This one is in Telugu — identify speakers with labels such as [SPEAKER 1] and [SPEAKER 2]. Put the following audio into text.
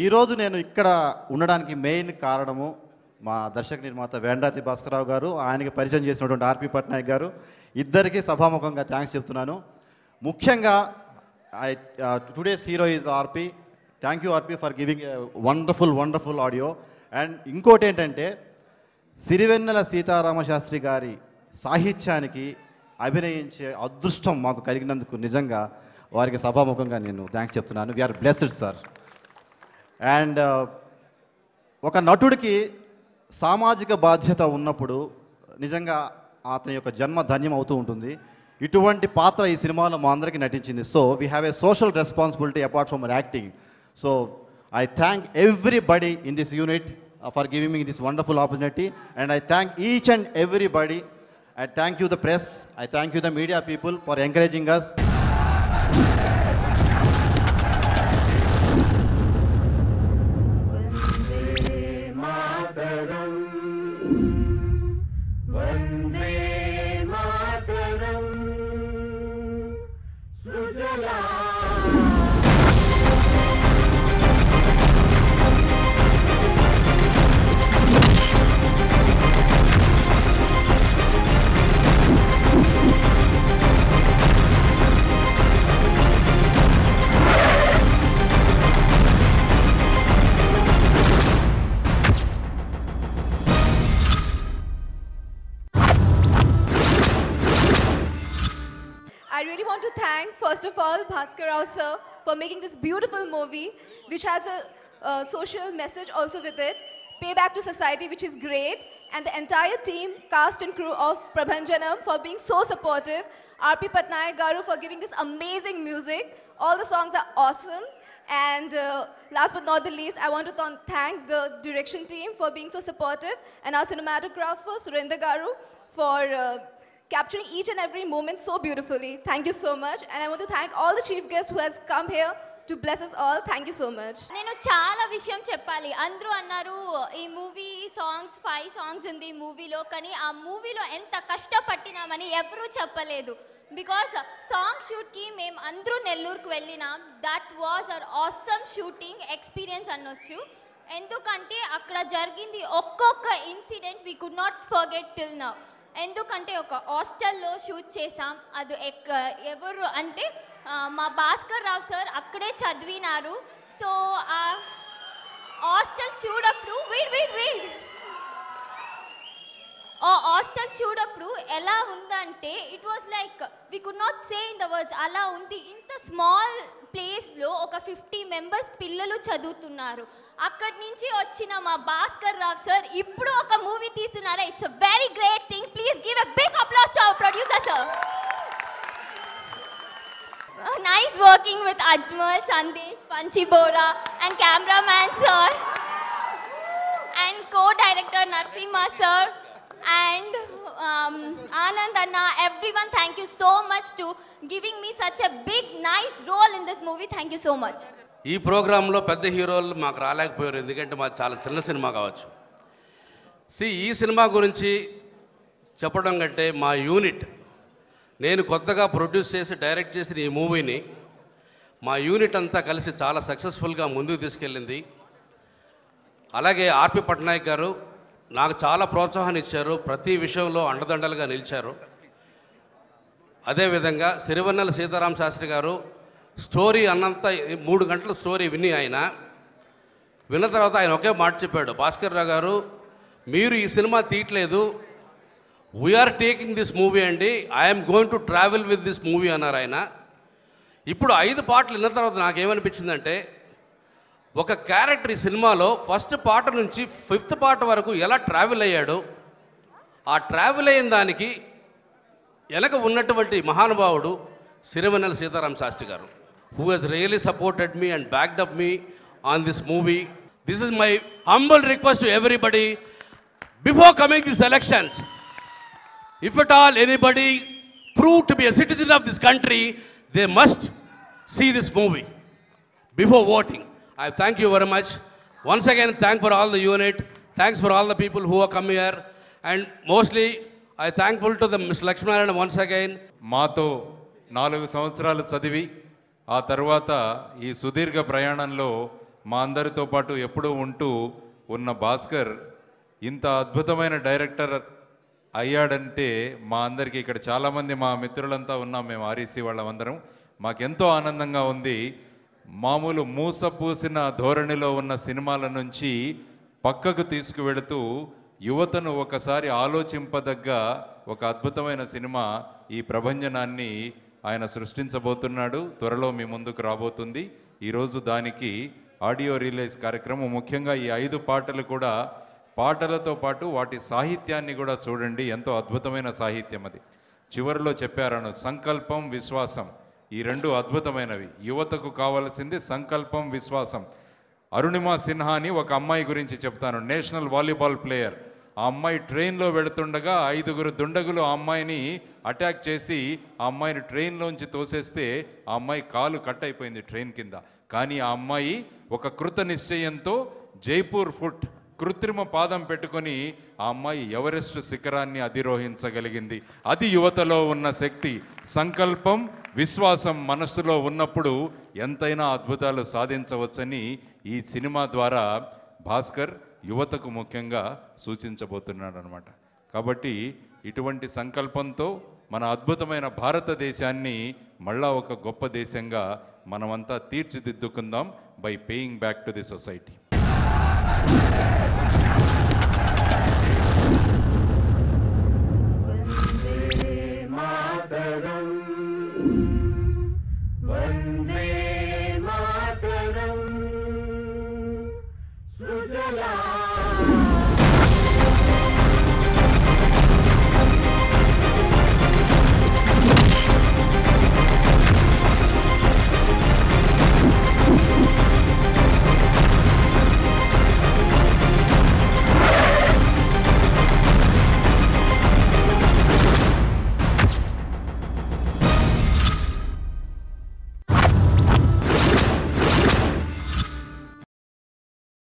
[SPEAKER 1] ఈరోజు నేను ఇక్కడ ఉండడానికి మెయిన్ కారణము మా దర్శక నిర్మాత వేండాతి భాస్కరరావు గారు, ఆయనకి పరిచయం చేసినటువంటి ఆర్పి పట్నాయక్ గారు, ఇద్దరికి సభాముఖంగా థ్యాంక్స్ చెప్తున్నాను. ముఖ్యంగా today's hero is RP. Thank you RP for giving wonderful audio. And ఇంకోటి ఏంటంటే సిరివెన్నెల సీతారామశాస్త్రి గారి సాహిత్యానికి అభినయించే అదృష్టం మాకు కలిగినందుకు నిజంగా వారికి సభాముఖంగా నేను థ్యాంక్స్ చెప్తున్నాను. We are blessed sir. అండ్ ఒక నటుడికి సామాజిక బాధ్యత ఉన్నప్పుడు నిజంగా అతని యొక్క జన్మ ధన్యం అవుతూ ఉంటుంది. ఇటువంటి పాత్ర ఈ సినిమాలో మా అందరికీ నటించింది. So we have a social responsibility apart from acting. So I thank everybody in this unit for giving me this wonderful opportunity. And I thank each and everybody. I thank you the press, I thank you the media people for encouraging us.
[SPEAKER 2] I really want to thank, first of all, Bhaskar Rao sir for making this beautiful movie, which has a social message also with it. Payback to society, which is great. And the entire team, cast and crew of Prabhanjanam for being so supportive. R.P. Patnaik Garu for giving this amazing music. All the songs are awesome. And last but not the least, I want to thank the direction team for being so supportive. And our cinematographer, Surendra Garu, for capturing each and every moment so beautifully. Thank you so much. And I want to thank all the chief guests who has come here to bless us all. Thank you so much.
[SPEAKER 3] నేను చాలా విషయం చెప్పాలి. అందరూ అన్నారు ఈ మూవీ సాంగ్స్ 5 సాంగ్స్ ఉంది మూవీలో, కానీ ఆ మూవీలో ఎంత కష్టపట్టినామని ఎవరూ చెప్పలేదు. బికాస్ సాంగ్ షూట్కి మేము అందరూ నెల్లూరుకు వెళ్ళినాం. That was our awesome shooting experience అనొచ్చు. ఎందుకంటే అక్కడ జరిగింది ఒక్కొక్క incident we could not forget till now. ఎందుకంటే ఒక హాస్టల్లో షూట్ చేసాం. అది ఎవరు అంటే మా భాస్కర్ రావు సార్ అక్కడే చదివినారు. సో ఆ హాస్టల్ చూడప్పుడు ఆ హాస్టల్ చూడప్పుడు ఎలా ఉందంటే it was like we could not say in the words. అలా ఉంది. ఇంత స్మాల్ ప్లేస్లో ఒక 50 మెంబర్స్ పిల్లలు చదువుతున్నారు. అక్కడి నుంచి వచ్చిన మా భాస్కర్ రావు సార్ ఇప్పుడు ఒక మూవీ తీస్తున్నారా. It's a very great thing. Please give a big applause to our producer sir. Nice working with Ajmal, Sandesh, Panchi Bora and cameraman sir and co-director Narsimha sir and Anand Anna, everyone, thank you so much to giving me such a big nice role in this movie. Thank you so much.
[SPEAKER 4] ఈ ప్రోగ్రాంలో పెద్ద హీరోలు మాకు రాలేకపోయారు, ఎందుకంటే మాకు చాలా చిన్న సినిమా కావచ్చు. ఈ సినిమా గురించి చెప్పడం కంటే మా యూనిట్, నేను కొత్తగా ప్రొడ్యూస్ చేసి డైరెక్ట్ చేసిన ఈ మూవీని మా యూనిట్ అంతా కలిసి చాలా సక్సెస్ఫుల్గా ముందుకు తీసుకెళ్ళింది. అలాగే ఆర్పి పట్నాయక్ గారు నాకు చాలా ప్రోత్సాహాన్ని ఇచ్చారు, ప్రతి విషయంలో అండదండలుగా నిలిచారు. అదేవిధంగా సిరివెన్నెల సీతారామ శాస్త్రి గారు స్టోరీ అన్నంత 3 గంటల స్టోరీ విన్న తర్వాత ఆయన ఒకే మాట చెప్పాడు, భాస్కర్ రావు గారు మీరు ఈ సినిమా తీయట్లేదు, వీఆర్ టేకింగ్ దిస్ మూవీ అండి, I'm going to travel with this movie అన్నారు ఆయన. ఇప్పుడు 5 పాటలు విన్న తర్వాత నాకేమనిపించిందంటే ఒక క్యారెక్టర్ ఈ సినిమాలో ఫస్ట్ పార్ట్ నుంచి 5th పార్ట్ వరకు ఎలా ట్రావెల్ అయ్యాడు, ఆ ట్రావెల్ అయిన దానికి వెనక ఉన్నటువంటి మహానుభావుడు Sirivennela Seetharama Sastry garu, who has really supported me and backed up me on this movie. This is my humble request to everybody before coming this elections. If at all anybody proved to be a citizen of this country, they must see this movie before voting. I thank you very much. Once again, thank for all the unit. Thanks for all the people who have come here. And mostly, I thankful to the Mr. Lakshmanarayana once again.
[SPEAKER 5] మాతో 4 సంవత్సరాలు చదివి ఆ తర్వాత ఈ సుదీర్ఘ ప్రయాణంలో మా అందరితో పాటు ఎప్పుడూ ఉంటూ ఉన్న భాస్కర్ ఇంత అద్భుతమైన డైరెక్టర్ అయ్యాడంటే మా అందరికీ ఇక్కడ చాలామంది మా మిత్రులంతా ఉన్నాం, మేము ఆర్ఈసీ వాళ్ళమందరం, మాకెంతో ఆనందంగా ఉంది. మామూలు మూసపూసిన ధోరణిలో ఉన్న సినిమాల నుంచి పక్కకు తీసుకువెళుతూ యువతను ఒకసారి ఆలోచింపదగ్గ ఒక అద్భుతమైన సినిమా ఈ ప్రభంజనాన్ని ఆయన సృష్టించబోతున్నాడు. త్వరలో మీ ముందుకు రాబోతుంది. ఈరోజు దానికి ఆడియో రిలీజ్ కార్యక్రమం. ముఖ్యంగా ఈ 5 పాటలు కూడా, పాటలతో పాటు వాటి సాహిత్యాన్ని కూడా చూడండి, ఎంతో అద్భుతమైన సాహిత్యం అది. చివరిలో చెప్పారను సంకల్పం, విశ్వాసం, ఈ 2 అద్భుతమైనవి. యువతకు కావాల్సింది సంకల్పం, విశ్వాసం. అరుణిమా సిన్హా అని ఒక అమ్మాయి గురించి చెప్తాను, నేషనల్ వాలీబాల్ ప్లేయర్. ఆ అమ్మాయి ట్రైన్లో వెళుతుండగా 5 దుండగులు ఆ అమ్మాయిని అటాక్ చేసి ఆ అమ్మాయిని ట్రైన్లోంచి తోసేస్తే ఆ అమ్మాయి కాలు కట్ అయిపోయింది ట్రైన్ కింద. కానీ ఆ అమ్మాయి ఒక కృత నిశ్చయంతో జైపూర్ ఫుట్, కృత్రిమ పాదం పెట్టుకొని ఆ అమ్మాయి ఎవరెస్ట్ శిఖరాన్ని అధిరోహించగలిగింది. అది యువతలో ఉన్న శక్తి. సంకల్పం, విశ్వాసం మనస్సులో ఉన్నప్పుడు ఎంతైనా అద్భుతాలు సాధించవచ్చని ఈ సినిమా ద్వారా భాస్కర్ యువతకు ముఖ్యంగా సూచించబోతున్నాడు అనమాట. కాబట్టి ఇటువంటి సంకల్పంతో మన అద్భుతమైన భారతదేశాన్ని మళ్ళా ఒక గొప్ప దేశంగా మనమంతా తీర్చిదిద్దుకుందాం by paying back to the society.